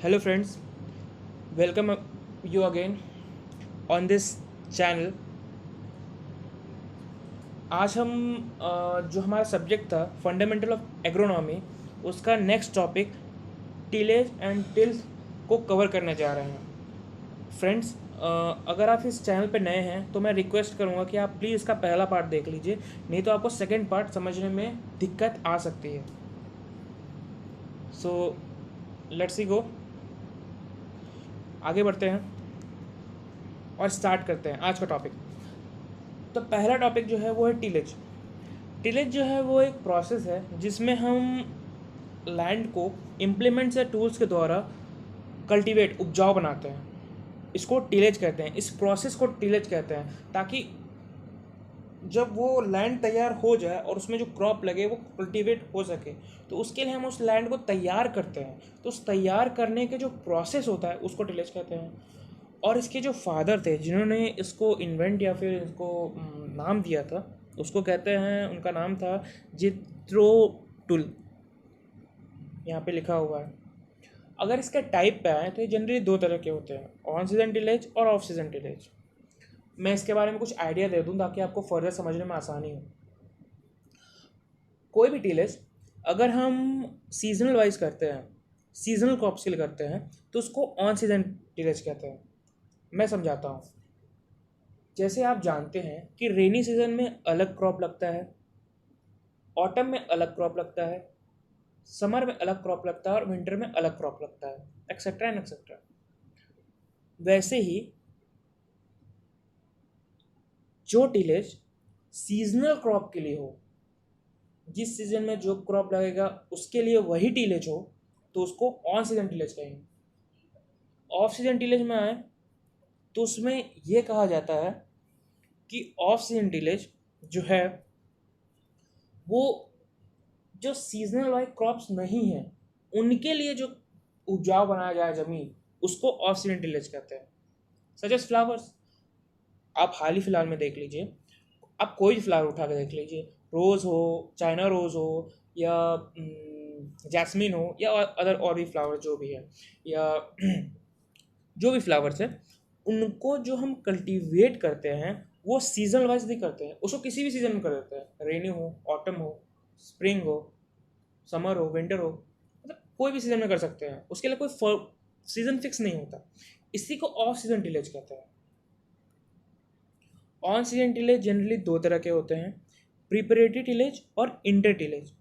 Hello friends, welcome you again on this channel. आज हम जो हमारा सब्जेक्ट था फंडामेंटल ऑफ एग्रोनॉमी उसका नेक्स्ट टॉपिक टिलेज एंड टिल्स को कवर करने जा रहे हैं फ्रेंड्स। अगर आप इस चैनल पर नए हैं तो मैं रिक्वेस्ट करूंगा कि आप प्लीज़ इसका पहला पार्ट देख लीजिए, नहीं तो आपको सेकंड पार्ट समझने में दिक्कत आ सकती है। सो लेट्स सी गो, आगे बढ़ते हैं और स्टार्ट करते हैं आज का टॉपिक। तो पहला टॉपिक जो है वो है टिलेज। टिलेज जो है वो एक प्रोसेस है जिसमें हम लैंड को इम्प्लीमेंट्स या टूल्स के द्वारा कल्टीवेट उपजाऊ बनाते हैं। इसको टिलेज कहते हैं, इस प्रोसेस को टिलेज कहते हैं, ताकि जब वो लैंड तैयार हो जाए और उसमें जो क्रॉप लगे वो कल्टीवेट हो सके, तो उसके लिए हम उस लैंड को तैयार करते हैं। तो उस तैयार करने के जो प्रोसेस होता है उसको टिलेज कहते हैं। और इसके जो फादर थे जिन्होंने इसको इन्वेंट या फिर इसको नाम दिया था, उसको कहते हैं, उनका नाम था जित्रो टुल, यहाँ पे लिखा हुआ है। अगर इसके टाइप पे आए तो ये जनरली दो तरह के होते हैं, ऑन सीजन टिलेज और ऑफ सीजन टिलेज। मैं इसके बारे में कुछ आइडिया दे दूँ ताकि आपको फर्दर समझने में आसानी हो। कोई भी टिलेज अगर हम सीजनल वाइज करते हैं, सीजनल क्रॉप्स के लिए करते हैं, तो उसको ऑन सीजन टिलेज कहते हैं। मैं समझाता हूँ। जैसे आप जानते हैं कि रेनी सीजन में अलग क्रॉप लगता है, ऑटम में अलग क्रॉप लगता है, समर में अलग क्रॉप लगता है और विंटर में अलग क्रॉप लगता है, एक्सेट्रा एंड एक्सेट्रा। वैसे ही जो टिलेज सीजनल क्रॉप के लिए हो, जिस सीजन में जो क्रॉप लगेगा उसके लिए वही टिलेज हो, तो उसको ऑन सीजन टिलेज कहेंगे। ऑफ सीजन टिलेज में आए तो उसमें यह कहा जाता है कि ऑफ सीजन टिलेज जो है वो जो सीजनल वाइज क्रॉप्स नहीं है उनके लिए जो उपजाऊ बनाया जाए ज़मीन, उसको ऑफ सीजन टिलेज कहते हैं। सच एज फ्लावर्स, आप हाल ही फिलहाल में देख लीजिए, आप कोई भी फ्लावर उठा के देख लीजिए, रोज़ हो, चाइना रोज़ हो, या जैस्मिन हो, या अदर और भी फ्लावर जो भी है, या जो भी फ्लावर्स है, उनको जो हम कल्टीवेट करते हैं वो सीजन वाइज नहीं करते हैं, उसको किसी भी सीजन में कर देते हैं। रेनी हो, ऑटम हो, स्प्रिंग हो, समर हो, विंटर हो, मतलब कोई भी सीजन में कर सकते हैं, उसके लिए कोई सीजन फिक्स नहीं होता। इसी को ऑफ सीजन टिलेज कहते हैं। ऑन सीजन टिलेज जनरली दो तरह के होते हैं, प्रिपरेटरी टिलेज और inter tillage.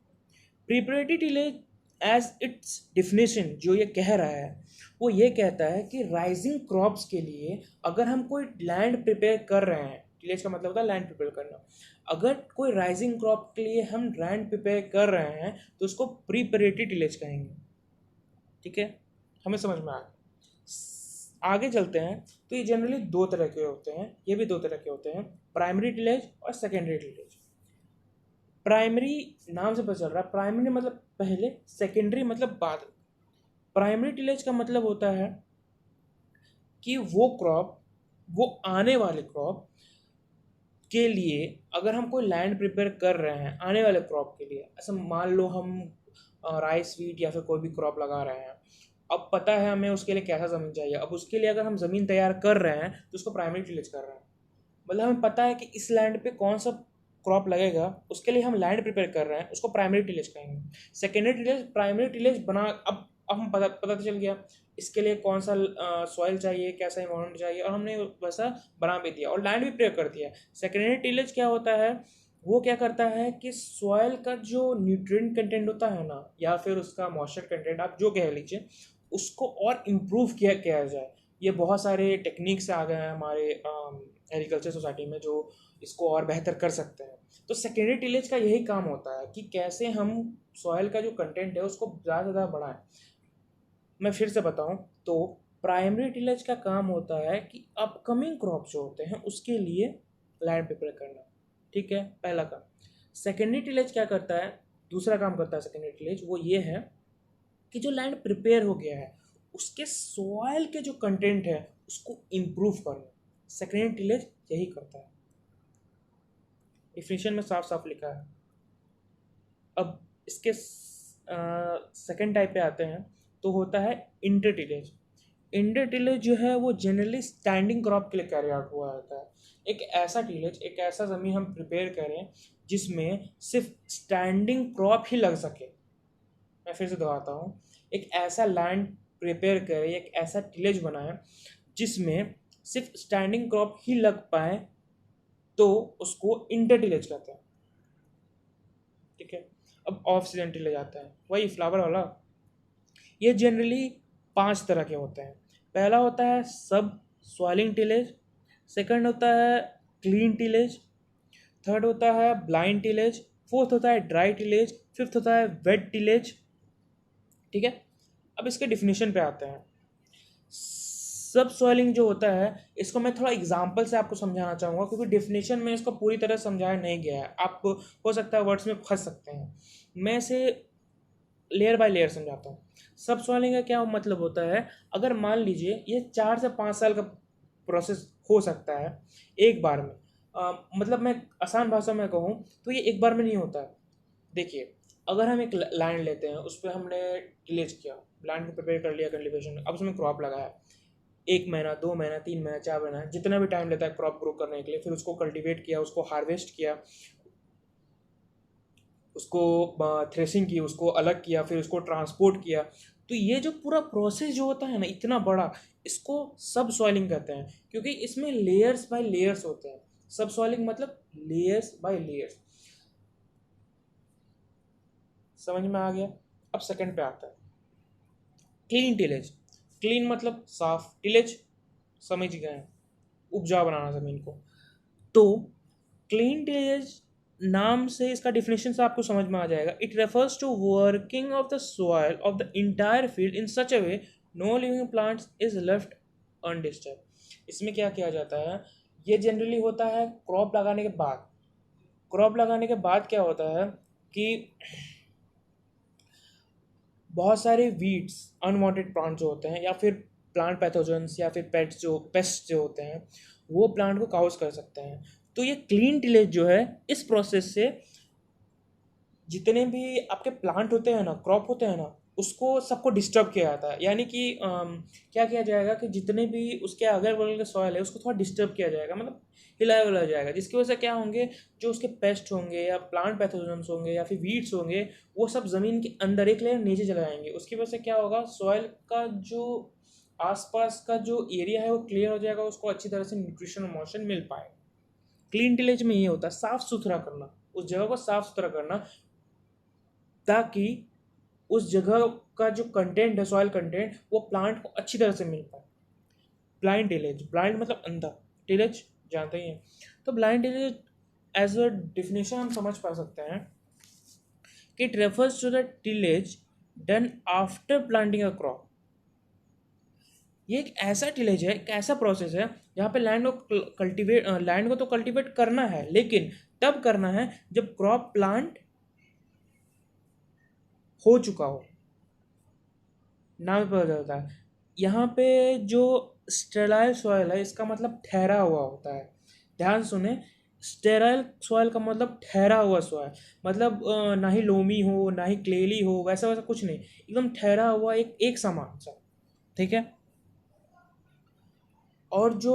Preparatory tillage as it's definition जो ये कह रहा है वो ये कहता है कि राइजिंग क्रॉप्स के लिए अगर हम कोई लैंड प्रिपेयर कर रहे हैं, टिलेज का मतलब होता है लैंड प्रिपेयर करना, अगर कोई राइजिंग क्रॉप के लिए हम लैंड प्रिपेयर कर रहे हैं तो उसको प्रिपरेटरी टिलेज कहेंगे। ठीक है, हमें समझ में आ गया। आगे चलते हैं तो ये जनरली दो तरह के होते हैं, ये भी दो तरह के होते हैं, प्राइमरी टिलेज और सेकेंडरी टिलेज। प्राइमरी नाम से पता चल रहा है, प्राइमरी मतलब पहले, सेकेंडरी मतलब बाद। प्राइमरी टिलेज का मतलब होता है कि वो क्रॉप, वो आने वाले क्रॉप के लिए अगर हम कोई लैंड प्रिपेयर कर रहे हैं आने वाले क्रॉप के लिए, ऐसा मान लो हम राइस, वीट या फिर कोई भी क्रॉप लगा रहे हैं, अब पता है हमें उसके लिए कैसा ज़मीन चाहिए, अब उसके लिए अगर हम ज़मीन तैयार कर रहे हैं तो उसको प्राइमरी टिलेज कर रहे हैं। मतलब हमें पता है कि इस लैंड पे कौन सा क्रॉप लगेगा, उसके लिए हम लैंड प्रिपेयर कर रहे हैं, उसको प्राइमरी टिलेज कहेंगे। सेकेंडरी टिलेज प्राइमरी टिलेज बना, अब हम पता तो चल गया इसके लिए कौन सा सॉइल चाहिए, कैसा इन्वायरमेंट चाहिए, और हमने वैसा बना भी दिया और लैंड भी प्रिपेयर कर दिया। सेकेंडरी टिलेज क्या होता है, वो क्या करता है कि सॉइल का जो न्यूट्रिएंट कंटेंट होता है ना, या फिर उसका मॉइस्चर कंटेंट, आप जो कह लीजिए, उसको और इम्प्रूव किया जाए। ये बहुत सारे टेक्निक्स आ गए हैं हमारे एग्रीकल्चर सोसाइटी में जो इसको और बेहतर कर सकते हैं। तो सेकेंडरी टिलेज का यही काम होता है कि कैसे हम सॉइल का जो कंटेंट है उसको ज़्यादा से ज़्यादा बढ़ाएं। मैं फिर से बताऊं तो प्राइमरी टिलेज का काम होता है कि अपकमिंग क्रॉप जो होते हैं उसके लिए लैंड प्रिपेयर करना। ठीक है, पहला काम। सेकेंडरी टिलेज क्या करता है, दूसरा काम करता है सेकेंडरी टिलेज, वो ये है कि जो लैंड प्रिपेयर हो गया है उसके सॉइल के जो कंटेंट है उसको इम्प्रूव करना। सेकेंडरी टिलेज यही करता है, डिफिनीशन में साफ साफ लिखा है। अब इसके सेकेंड टाइप पे आते हैं, तो होता है इंटर टिलेज। इंटर टिलेज जो है वो जनरली स्टैंडिंग क्रॉप के लिए कैरी आउट हुआ होता है। एक ऐसा टिलेज, एक ऐसा ज़मीन हम प्रिपेयर करें जिसमें सिर्फ स्टैंडिंग क्रॉप ही लग सके। मैं फिर से दोहराता हूँ, एक ऐसा लैंड प्रिपेयर करें, एक ऐसा टिलेज बनाएं जिसमें सिर्फ स्टैंडिंग क्रॉप ही लग पाए, तो उसको इंटर टिलेज कहते हैं। ठीक है। अब ऑफ सीजन टिलेज आता है, वही फ्लावर वाला। ये जनरली 5 तरह के होते हैं। पहला होता है सब सॉइलिंग टिलेज, सेकंड होता है क्लीन टिलेज, थर्ड होता है ब्लाइंड टिलेज, फोर्थ होता है ड्राई टिलेज, फिफ्थ होता है वेट टिलेज। ठीक है। अब इसके डिफिनीशन पे आते हैं। सब सॉइलिंग जो होता है, इसको मैं थोड़ा एग्जांपल से आपको समझाना चाहूँगा, क्योंकि डिफिनीशन में इसको पूरी तरह समझाया नहीं गया है, आप हो सकता है वर्ड्स में फंस सकते हैं। मैं इसे लेयर बाय लेयर समझाता हूँ। सब सॉइलिंग का क्या मतलब होता है, अगर मान लीजिए ये 4 से 5 साल का प्रोसेस हो सकता है एक बार में। मतलब मैं आसान भाषा में कहूँ तो ये एक बार में नहीं होता है। देखिए, अगर हम एक लैंड लेते हैं, उस पर हमने टिलेज किया, लैंड को प्रिपेयर कर लिया कल्टीवेशन, अब उसमें क्रॉप लगाया, 1 महीना, 2 महीना, 3 महीना, 4 महीना, जितना भी टाइम लेता है क्रॉप ग्रो करने के लिए, फिर उसको कल्टीवेट किया, उसको हार्वेस्ट किया, उसको थ्रेसिंग की, उसको अलग किया, फिर उसको ट्रांसपोर्ट किया। तो ये जो पूरा प्रोसेस जो होता है ना, इतना बड़ा, इसको सब सॉइलिंग कहते हैं, क्योंकि इसमें लेयर्स बाय लेयर्स होते हैं। सब सॉइलिंग मतलब लेयर्स बाय लेयर्स। समझ में आ गया। अब सेकंड पे आता है क्लीन टिलेज। क्लीन मतलब साफ, टिलेज समझ गए हैं, उपजाऊ बनाना जमीन को। तो क्लीन टिलेज नाम से इसका डिफिनेशन से आपको समझ में आ जाएगा। It refers to working of the soil of the entire field in such a way no living plants is left undisturb. इसमें क्या किया जाता है, ये जनरली होता है क्रॉप लगाने के बाद। क्रॉप लगाने के बाद क्या होता है कि बहुत सारे वीड्स, अनवांटेड प्लांट जो होते हैं, या फिर प्लांट पैथोजेंस, या फिर पेस्ट जो होते हैं, वो प्लांट को काउज कर सकते हैं। तो ये क्लीन टिलेज जो है, इस प्रोसेस से जितने भी आपके प्लांट होते हैं ना, क्रॉप होते हैं ना, उसको सबको डिस्टर्ब किया जाता है। यानी कि क्या किया जाएगा कि जितने भी उसके अगल बगल के सॉइल है, उसको थोड़ा डिस्टर्ब किया जाएगा, मतलब हिलाया हुआ जाएगा, जिसकी वजह से क्या होंगे, जो उसके पेस्ट होंगे या प्लांट पैथोजेंस होंगे या फिर वीड्स होंगे, वो सब ज़मीन के अंदर एक लेयर नीचे चले जाएंगे। उसकी वजह से क्या होगा, सॉइल का जो आसपास का जो एरिया है वो क्लियर हो जाएगा, उसको अच्छी तरह से न्यूट्रिशन और मॉइस्चर मिल पाएगा। क्लीन टिलेज में ये होता है साफ सुथरा करना, उस जगह को साफ सुथरा करना, ताकि उस जगह का जो कंटेंट है, सॉइल कंटेंट, वो प्लांट को अच्छी तरह से मिल पाए। ब्लाइंड टिलेज, ब्लाइंड मतलब अंधा, टिलेज जानते ही हैं। तो blind tillage as a definition हम समझ पा सकते हैं कि it refers to the tillage done after planting a crop. ये एक ऐसा टिलेज है, एक ऐसा प्रोसेस है जहाँ पे लैंड को तो कल्टीवेट करना है, लेकिन तब करना है जब क्रॉप प्लांट हो चुका हो। नाम पता चलता है। यहाँ पे जो स्टेराइल सॉइल है, इसका मतलब ठहरा हुआ होता है। ध्यान सुने, स्टेराइल सॉइल का मतलब ठहरा हुआ सॉइल, मतलब ना ही लोमी हो ना ही क्लेली हो, वैसा वैसा कुछ नहीं, एकदम ठहरा हुआ, एक समान सा। ठीक है। और जो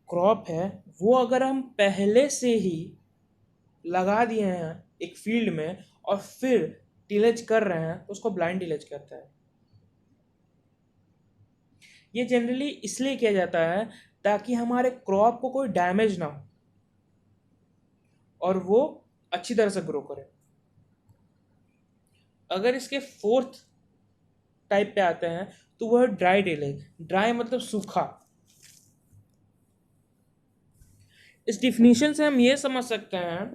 क्रॉप है, वो अगर हम पहले से ही लगा दिए हैं एक फील्ड में और फिर टिलेज कर रहे हैं, तो उसको ब्लाइंड टिलेज कहते हैं। ये जनरली इसलिए किया जाता है ताकि हमारे क्रॉप को कोई डैमेज ना हो और वो अच्छी तरह से ग्रो करे। अगर इसके फोर्थ टाइप पे आते हैं तो वह ड्राई टिलेज। ड्राई मतलब सूखा। इस डिफिनीशन से हम ये समझ सकते हैं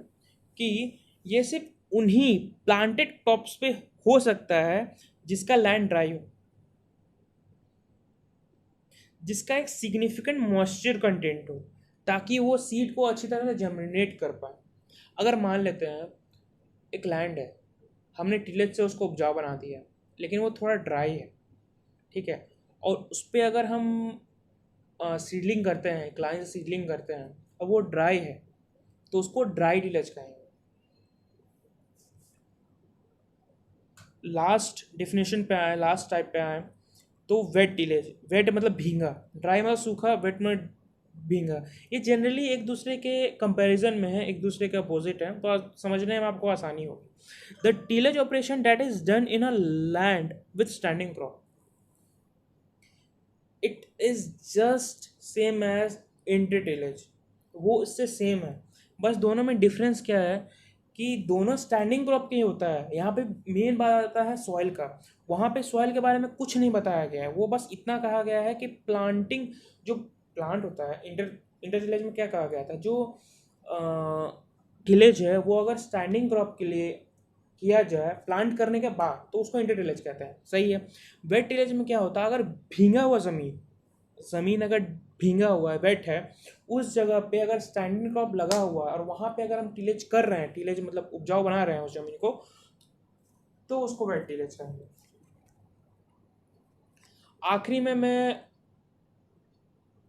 कि ये सिर्फ उन्हीं प्लांटेड क्रॉप्स पे हो सकता है जिसका लैंड ड्राई हो, जिसका एक सिग्निफिकेंट मॉइस्चर कंटेंट हो, ताकि वो सीड को अच्छी तरह से जर्मिनेट कर पाए। अगर मान लेते हैं एक लैंड है, हमने टिलेज से उसको उपजाऊ बना दिया, लेकिन वो थोड़ा ड्राई है। ठीक है। और उस पर अगर हम सीडलिंग करते हैं, क्लाइन से सीडलिंग करते हैं, और वो ड्राई है, तो उसको ड्राई टिलेज कहेंगे। लास्ट डिफिनेशन पे आए, लास्ट टाइप पे आए, तो वेट टिलेज, वेट मतलब भींगा, ड्राई मतलब सूखा, वेट मतलब भींगा। ये जनरली एक दूसरे के कंपैरिजन में है, एक दूसरे के अपोजिट है, तो समझने में आपको आसानी होगी। The tillage operation that is done in a land with standing crop, it is just same as inter tillage, वो इससे सेम है। बस दोनों में डिफरेंस क्या है कि दोनों स्टैंडिंग क्रॉप के ही होता है। यहाँ पे मेन बात आता है सॉइल का, वहाँ पे सॉइल के बारे में कुछ नहीं बताया गया है, वो बस इतना कहा गया है कि प्लांटिंग, जो प्लांट होता है, इंटर टिलेज में क्या कहा गया था, जो टिलेज है वो अगर स्टैंडिंग क्रॉप के लिए किया जाए प्लांट करने के बाद, तो उसको इंटर टिलेज कहते हैं, सही है। वेट टिलेज में क्या होता है, अगर भींगा हुआ ज़मीन, ज़मीन अगर भींगा हुआ है, वेट है, उस जगह पे अगर स्टैंडिंग क्रॉप लगा हुआ है और वहाँ पे अगर हम टिलेज कर रहे हैं, टिलेज मतलब उपजाऊ बना रहे हैं उस ज़मीन को, तो उसको वेट टिलेज कहेंगे। आखिरी में मैं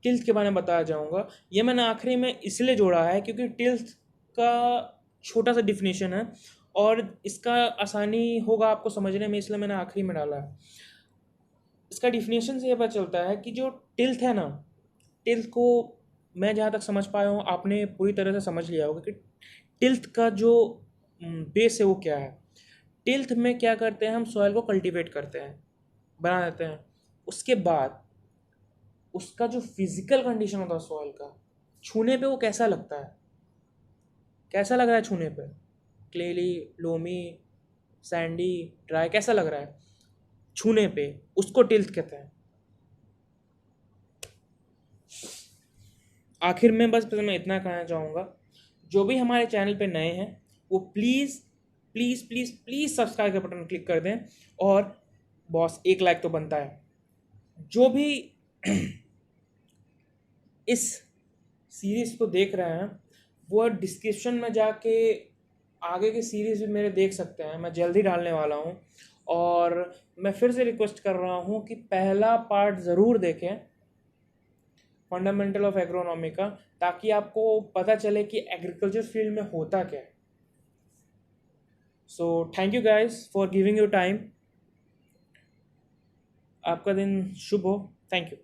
टिल्थ के बारे में बताया जाऊँगा। ये मैंने आखिरी में इसलिए जोड़ा है क्योंकि टिल्थ का छोटा सा डिफिनेशन है और इसका आसानी होगा आपको समझने में, इसलिए मैंने आखिरी में डाला है। इसका डिफिनेशन से ये पता चलता है कि जो टिल्थ है ना, टिल्थ को मैं जहाँ तक समझ पाया हूँ, आपने पूरी तरह से समझ लिया होगा कि टिल्थ का जो बेस है वो क्या है। टिल्थ में क्या करते हैं, हम सॉइल को कल्टीवेट करते हैं, बना देते हैं। उसके बाद उसका जो फिजिकल कंडीशन होता है सॉइल का, छूने पे वो कैसा लगता है, कैसा लग रहा है छूने पे, क्लेली, लोमी, सैंडी, ड्राई, कैसा लग रहा है छूने पे, उसको टिल्थ कहते हैं। आखिर में बस मैं इतना कहना चाहूँगा, जो भी हमारे चैनल पे नए हैं वो please please please please subscribe का बटन क्लिक कर दें, और बॉस एक लाइक तो बनता है। जो भी इस सीरीज़ को देख रहे हैं वो डिस्क्रिप्शन में जाके आगे की सीरीज़ भी मेरे देख सकते हैं, मैं जल्दी डालने वाला हूँ। और मैं फिर से रिक्वेस्ट कर रहा हूँ कि पहला पार्ट ज़रूर देखें फंडामेंटल ऑफ एग्रोनॉमी का, ताकि आपको पता चले कि एग्रीकल्चर फील्ड में होता क्या है। So thank you guys for giving your time. आपका दिन शुभ हो। Thank you.